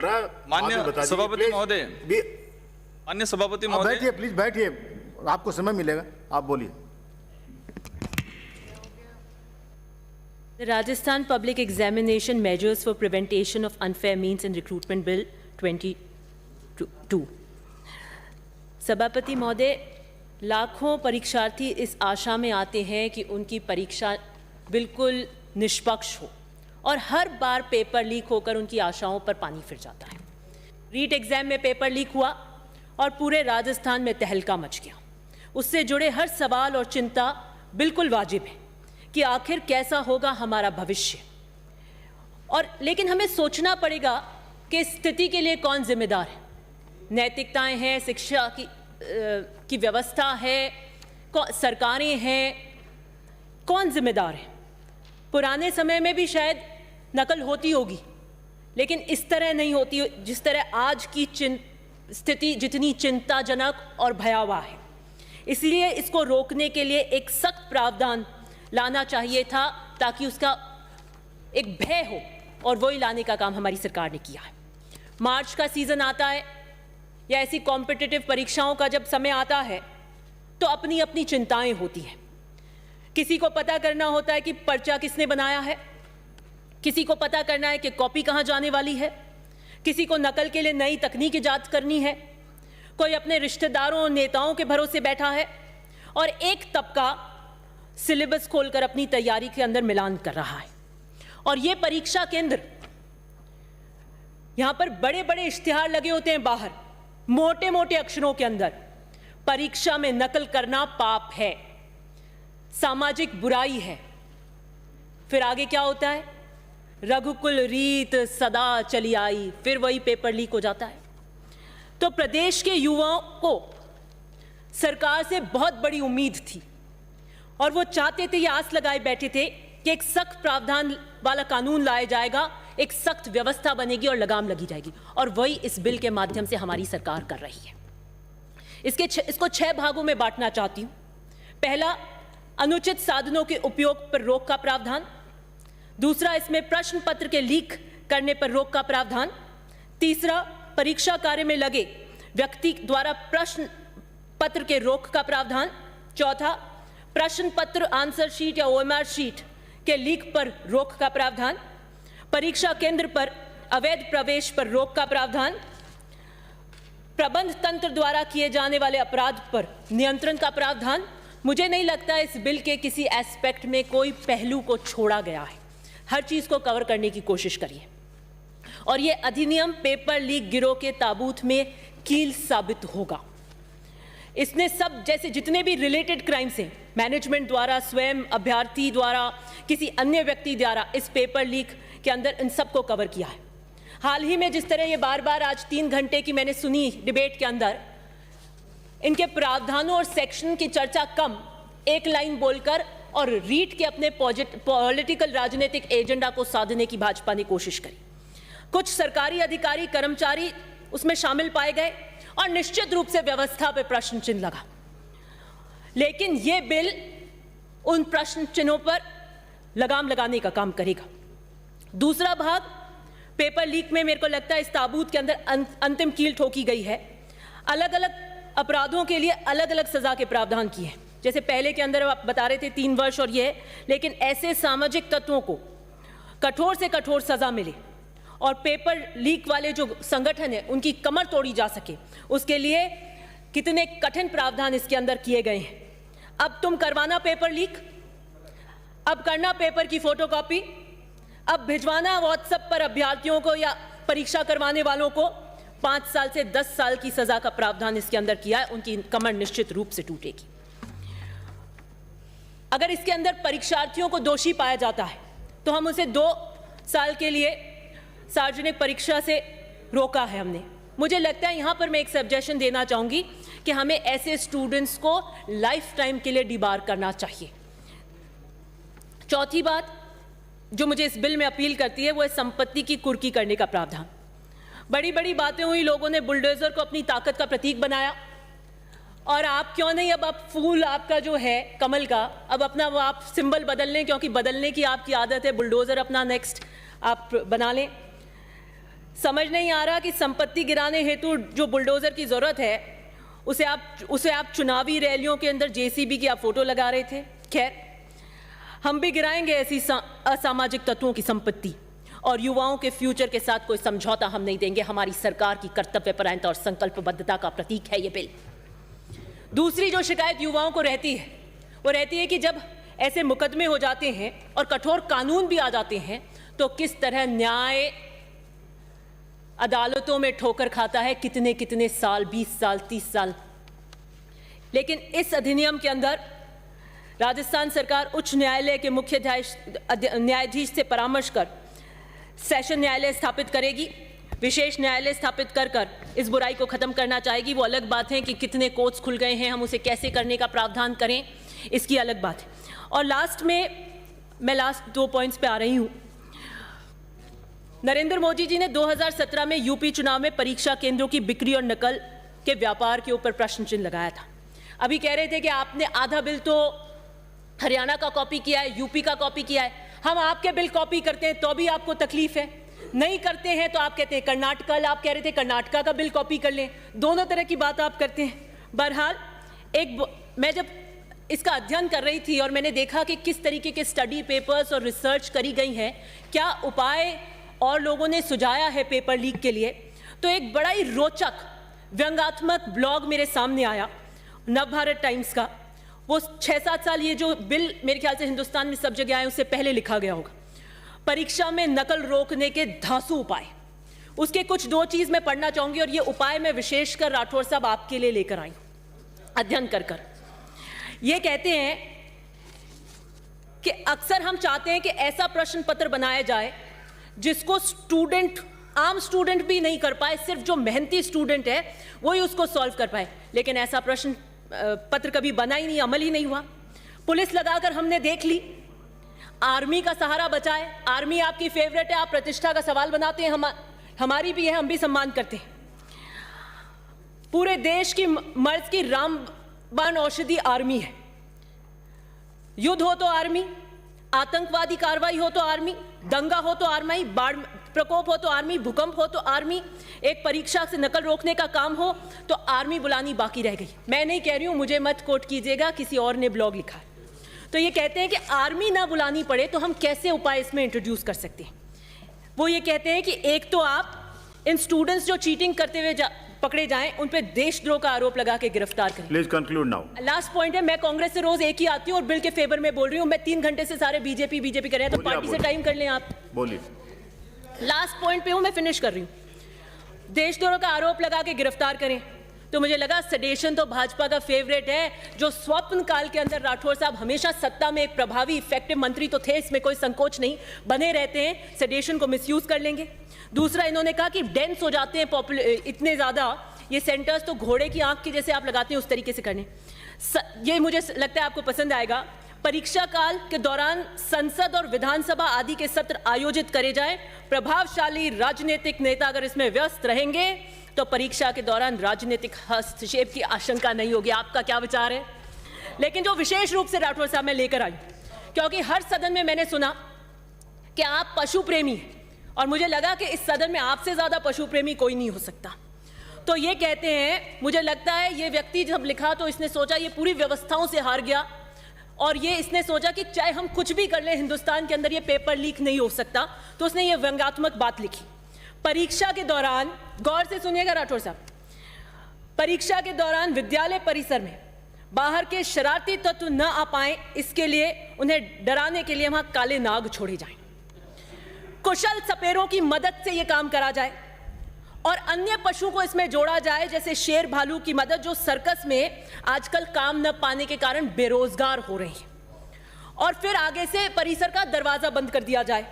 मान्य सभापति महोदय, मान्य सभापति महोदय, बैठिए प्लीज, बैठिए, आपको समय मिलेगा, आप बोलिए। The Rajasthan Public Examination Measures for Prevention of Unfair Means in Recruitment Bill 22। सभापति महोदय, लाखों परीक्षार्थी इस आशा में आते हैं कि उनकी परीक्षा बिल्कुल निष्पक्ष हो और हर बार पेपर लीक होकर उनकी आशाओं पर पानी फिर जाता है। रीट एग्जाम में पेपर लीक हुआ और पूरे राजस्थान में तहलका मच गया। उससे जुड़े हर सवाल और चिंता बिल्कुल वाजिब है कि आखिर कैसा होगा हमारा भविष्य, और लेकिन हमें सोचना पड़ेगा कि इस स्थिति के लिए कौन जिम्मेदार है। नैतिकताएं हैं, शिक्षा की व्यवस्था है, सरकारें हैं, कौन जिम्मेदार है। पुराने समय में भी शायद नकल होती होगी, लेकिन इस तरह नहीं होती जिस तरह आज की स्थिति जितनी चिंताजनक और भयावह है। इसलिए इसको रोकने के लिए एक सख्त प्रावधान लाना चाहिए था ताकि उसका एक भय हो, और वही लाने का काम हमारी सरकार ने किया है। मार्च का सीजन आता है या ऐसी कॉम्पिटिटिव परीक्षाओं का जब समय आता है तो अपनी अपनी चिंताएं होती हैं। किसी को पता करना होता है कि पर्चा किसने बनाया है, किसी को पता करना है कि कॉपी कहाँ जाने वाली है, किसी को नकल के लिए नई तकनीक ईजाद करनी है, कोई अपने रिश्तेदारों और नेताओं के भरोसे बैठा है, और एक तबका सिलेबस खोलकर अपनी तैयारी के अंदर मिलान कर रहा है। और ये परीक्षा केंद्र, यहां पर बड़े बड़े इश्तिहार लगे होते हैं बाहर, मोटे मोटे अक्षरों के अंदर, परीक्षा में नकल करना पाप है, सामाजिक बुराई है। फिर आगे क्या होता है? रघुकुल रीत सदा चली आई, फिर वही पेपर लीक हो जाता है। तो प्रदेश के युवाओं को सरकार से बहुत बड़ी उम्मीद थी और वो चाहते थे, ये आस लगाए बैठे थे कि एक सख्त प्रावधान वाला कानून लाया जाएगा, एक सख्त व्यवस्था बनेगी और लगाम लगी जाएगी, और वही इस बिल के माध्यम से हमारी सरकार कर रही है। इसको 6 भागों में बांटना चाहती हूं। पहला, अनुचित साधनों के उपयोग पर रोक का प्रावधान। दूसरा, इसमें प्रश्न पत्र के लीक करने पर रोक का प्रावधान। तीसरा, परीक्षा कार्य में लगे व्यक्ति द्वारा प्रश्न पत्र के रोक का प्रावधान। चौथा, प्रश्न पत्र, आंसर शीट या OMR शीट के लीक पर रोक का प्रावधान। परीक्षा केंद्र पर अवैध प्रवेश पर रोक का प्रावधान। प्रबंध तंत्र द्वारा किए जाने वाले अपराध पर नियंत्रण का प्रावधान। मुझे नहीं लगता इस बिल के किसी एस्पेक्ट में कोई पहलू को छोड़ा गया है, हर चीज को कवर करने की कोशिश करिए। और यह अधिनियम पेपर लीक गिरोह के ताबूत में कील साबित होगा। इसने सब, जैसे जितने भी रिलेटेड क्राइम्स हैं, मैनेजमेंट द्वारा, स्वयं अभ्यर्थी द्वारा, किसी अन्य व्यक्ति द्वारा इस पेपर लीक के अंदर इन सबको कवर किया है। हाल ही में जिस तरह ये बार बार आज 3 घंटे की मैंने सुनी डिबेट के अंदर, इनके प्रावधानों और सेक्शन की चर्चा कम, एक लाइन बोलकर और रीट के अपने पॉलिटिकल राजनीतिक एजेंडा को साधने की भाजपा ने कोशिश करी। कुछ सरकारी अधिकारी कर्मचारी उसमें शामिल पाए गए और निश्चित रूप से व्यवस्था पर प्रश्न चिन्ह लगा, लेकिन यह बिल उन प्रश्न चिन्हों पर लगाम लगाने का काम करेगा। दूसरा भाग, पेपर लीक में मेरे को लगता है इस ताबूत के अंदर अंतिम कील ठोकी गई है। अलग अलग अपराधों के लिए अलग अलग सजा के प्रावधान किए हैं। जैसे पहले के अंदर आप बता रहे थे 3 वर्ष और ये, लेकिन ऐसे सामाजिक तत्वों को कठोर से कठोर सजा मिले और पेपर लीक वाले जो संगठन है उनकी कमर तोड़ी जा सके, उसके लिए कितने कठिन प्रावधान इसके अंदर किए गए हैं। अब तुम करवाना पेपर लीक, अब करना पेपर की फोटोकॉपी, अब भिजवाना व्हाट्सएप पर अभ्यर्थियों को या परीक्षा करवाने वालों को 5 साल से 10 साल की सजा का प्रावधान इसके अंदर किया है। उनकी कमर निश्चित रूप से टूटेगी। अगर इसके अंदर परीक्षार्थियों को दोषी पाया जाता है तो हम उसे 2 साल के लिए सार्वजनिक परीक्षा से रोका है हमने। मुझे लगता है यहां पर मैं एक सजेशन देना चाहूंगी कि हमें ऐसे स्टूडेंट्स को लाइफ टाइम के लिए डिबार करना चाहिए। चौथी बात जो मुझे इस बिल में अपील करती है वो है संपत्ति की कुर्की करने का प्रावधान। बड़ी बड़ी बातें हुई, लोगों ने बुलडोजर को अपनी ताकत का प्रतीक बनाया, और आप क्यों नहीं अब आप फूल आपका जो है कमल का, अब अपना वो आप सिंबल बदल लें, क्योंकि बदलने की आपकी आदत है। बुलडोजर अपना नेक्स्ट आप बना लें। समझ नहीं आ रहा कि संपत्ति गिराने हेतु जो बुलडोजर की जरूरत है उसे आप चुनावी रैलियों के अंदर जेसीबी की आप फोटो लगा रहे थे। खैर, हम भी गिराएंगे ऐसी असामाजिक तत्वों की संपत्ति, और युवाओं के फ्यूचर के साथ कोई समझौता हम नहीं देंगे। हमारी सरकार की कर्तव्यपरायणता और संकल्पबद्धता का प्रतीक है ये बिल। दूसरी जो शिकायत युवाओं को रहती है वो रहती है कि जब ऐसे मुकदमे हो जाते हैं और कठोर कानून भी आ जाते हैं तो किस तरह न्याय अदालतों में ठोकर खाता है, कितने कितने साल, 20 साल, 30 साल। लेकिन इस अधिनियम के अंदर राजस्थान सरकार उच्च न्यायालय के मुख्य न्यायाधीश से परामर्श कर सेशन न्यायालय स्थापित करेगी, विशेष न्यायालय स्थापित कर इस बुराई को खत्म करना चाहेगी। वो अलग बात है कि कितने कोर्ट्स खुल गए हैं, हम उसे कैसे करने का प्रावधान करें, इसकी अलग बात है। और लास्ट में मैं लास्ट 2 पॉइंट्स पे आ रही हूं। नरेंद्र मोदी जी ने 2017 में यूपी चुनाव में परीक्षा केंद्रों की बिक्री और नकल के व्यापार के ऊपर प्रश्न चिन्ह लगाया था। अभी कह रहे थे कि आपने आधा बिल तो हरियाणा का कॉपी किया है, यूपी का कॉपी किया है। हम आपके बिल कॉपी करते हैं तो भी आपको तकलीफ है, नहीं करते हैं तो आप कहते हैं कर्नाटका, आप कह रहे थे कर्नाटका का बिल कॉपी कर लें। दोनों तरह की बात आप करते हैं। बहरहाल मैं जब इसका अध्ययन कर रही थी और मैंने देखा कि किस तरीके के स्टडी पेपर्स और रिसर्च करी गई हैं, क्या उपाय और लोगों ने सुझाया है पेपर लीक के लिए, तो एक बड़ा ही रोचक व्यंग्यात्मक ब्लॉग मेरे सामने आया नवभारत टाइम्स का। वो 6-7 साल ये जो बिल मेरे ख्याल से हिंदुस्तान में सब जगह आए उससे पहले लिखा गया होगा। परीक्षा में नकल रोकने के धांसू उपाय, उसके कुछ 2 चीज मैं पढ़ना चाहूंगी और ये उपाय मैं विशेषकर राठौर साहब आपके लिए लेकर आई अध्ययन कर। ये कहते हैं कि अक्सर हम चाहते हैं कि ऐसा प्रश्न पत्र बनाया जाए जिसको आम स्टूडेंट भी नहीं कर पाए, सिर्फ जो मेहनती स्टूडेंट है वही उसको सॉल्व कर पाए। लेकिन ऐसा प्रश्न पत्र कभी बना ही नहीं, अमल ही नहीं हुआ। पुलिस लगाकर हमने देख ली, आर्मी का सहारा बचा है। आर्मी आपकी फेवरेट है, आप प्रतिष्ठा का सवाल बनाते हैं, हमारी भी है, हम भी सम्मान करते हैं। पूरे देश की मर्ज की रामबाण औषधि आर्मी है। युद्ध हो तो आर्मी, आतंकवादी कार्रवाई हो तो आर्मी, दंगा हो तो आर्मी, बाढ़ प्रकोप हो तो आर्मी, भूकंप हो तो आर्मी, एक परीक्षा से नकल रोकने का काम हो तो आर्मी बुलानी बाकी रह गई। मैं नहीं कह रही हूं, मुझे मत कोट कीजिएगा, किसी और ने ब्लॉग लिखा है। तो ये कहते हैं कि आर्मी ना बुलानी पड़े तो हम कैसे उपाय इसमें इंट्रोड्यूस कर सकते हैं। वो ये कहते हैं कि एक तो आप इन स्टूडेंट्स जो चीटिंग करते हुए पकड़े जाएं उन पे देशद्रोह का आरोप लगा के गिरफ्तार करें। Please conclude now. Last point है, मैं कांग्रेस से रोज एक ही आती हूं और बिल के फेवर में बोल रही हूं। मैं 3 घंटे से सारे बीजेपी कर रहे हैं, तो पार्टी से टाइम कर लें आप। बोलिए। लास्ट पॉइंट पे हूं, मैं फिनिश कर रही हूं। देशद्रोह का आरोप लगा के गिरफ्तार करें तो मुझे लगा सेडेशन तो भाजपा का फेवरेट है, जो स्वप्न काल के अंदर राठौर साहब हमेशा सत्ता में एक प्रभावी इफेक्टिव मंत्री तो थे, इसमें कोई संकोच नहीं, बने रहते हैं, सेडेशन को मिसयूज कर लेंगे। दूसरा, इन्होंने कहा कि डेंस हो जाते हैं इतने ज्यादा ये सेंटर्स, तो घोड़े की आंख की जैसे आप लगाते हैं उस तरीके से करने। ये मुझे लगता है आपको पसंद आएगा। परीक्षा काल के दौरान संसद और विधानसभा आदि के सत्र आयोजित करे जाएं। प्रभावशाली राजनीतिक नेता अगर इसमें व्यस्त रहेंगे तो परीक्षा के दौरान राजनीतिक हस्तक्षेप की आशंका नहीं होगी। आपका क्या विचार है? लेकिन जो विशेष रूप से राठौर साहब मैं लेकर आई, क्योंकि हर सदन में मैंने सुना कि आप पशु प्रेमी हैं और मुझे लगा कि इस सदन में आपसे ज्यादा पशु प्रेमी कोई नहीं हो सकता। तो ये कहते हैं, मुझे लगता है ये व्यक्ति जब लिखा तो इसने सोचा ये पूरी व्यवस्थाओं से हार गया और ये इसने सोचा कि चाहे हम कुछ भी कर लें हिंदुस्तान के अंदर ये पेपर लीक नहीं हो सकता, तो उसने ये व्यंग्यात्मक बात लिखी। परीक्षा के दौरान, गौर से सुनिएगा राठौर साहब, परीक्षा के दौरान विद्यालय परिसर में बाहर के शरारती तत्व न आ पाए, इसके लिए उन्हें डराने के लिए वहां काले नाग छोड़े जाएं। कुशल सपेरों की मदद से यह काम करा जाए और अन्य पशु को इसमें जोड़ा जाए, जैसे शेर भालू की मदद, जो सर्कस में आजकल काम न पाने के कारण बेरोजगार हो रहे हैं, और फिर आगे से परिसर का दरवाजा बंद कर दिया जाए।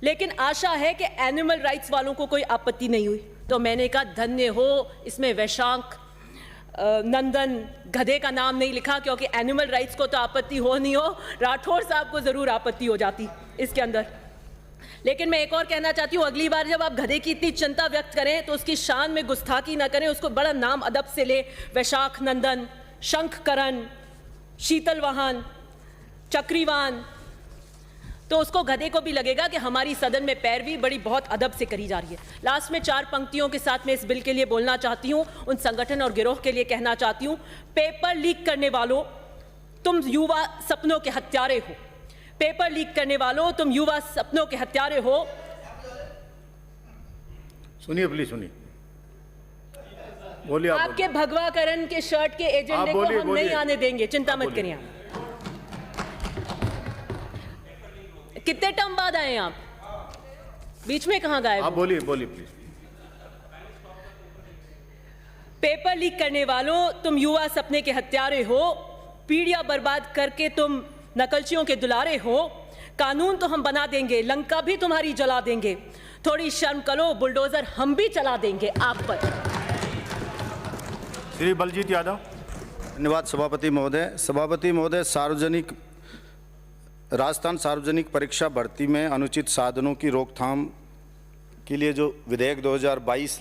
लेकिन आशा है कि एनिमल राइट्स वालों को कोई आपत्ति नहीं हुई। तो मैंने कहा धन्य हो, इसमें वैशाख नंदन गधे का नाम नहीं लिखा, क्योंकि एनिमल राइट्स को तो आपत्ति हो नहीं हो, राठौर साहब को जरूर आपत्ति हो जाती इसके अंदर। लेकिन मैं एक और कहना चाहती हूँ, अगली बार जब आप गधे की इतनी चिंता व्यक्त करें तो उसकी शान में गुस्ताखी ना करें, उसको बड़ा नाम अदब से ले, वैशाख नंदन, शंखकरण, शीतल वाहन, चक्रीवान। तो उसको गधे को भी लगेगा कि हमारी सदन में पैरवी बड़ी बहुत अदब से करी जा रही है। लास्ट में 4 पंक्तियों के साथ मैं इस बिल के लिए बोलना चाहती हूँ, उन संगठन और गिरोह के लिए कहना चाहती हूँ, पेपर लीक करने वालों तुम युवा सपनों के हत्यारे हो। पेपर लीक करने वालों तुम युवा सपनों के हत्यारे हो। सुनिए प्लीज, सुनिए, बोलिए आप। आपके भगवाकरण के शर्ट के एजेंडे को हम नहीं आने देंगे, चिंता मत करिए आप। कितने टर्म बाद आए आप? बीच में कहां गायब? आप बोलिए, बोलिए प्लीज। पेपर लीक करने वालों तुम युवा सपने के हत्यारे हो। पीढ़ियां बर्बाद करके तुम नकलचियों के दुलारे हो। कानून तो हम बना देंगे, लंका भी तुम्हारी जला देंगे। थोड़ी शर्म करो, बुलडोजर हम भी चला देंगे आप पर। श्री बलजीत यादव। धन्यवाद सभापति महोदय। सभापति महोदय, राजस्थान सार्वजनिक परीक्षा भर्ती में अनुचित साधनों की रोकथाम के लिए जो विधेयक 2022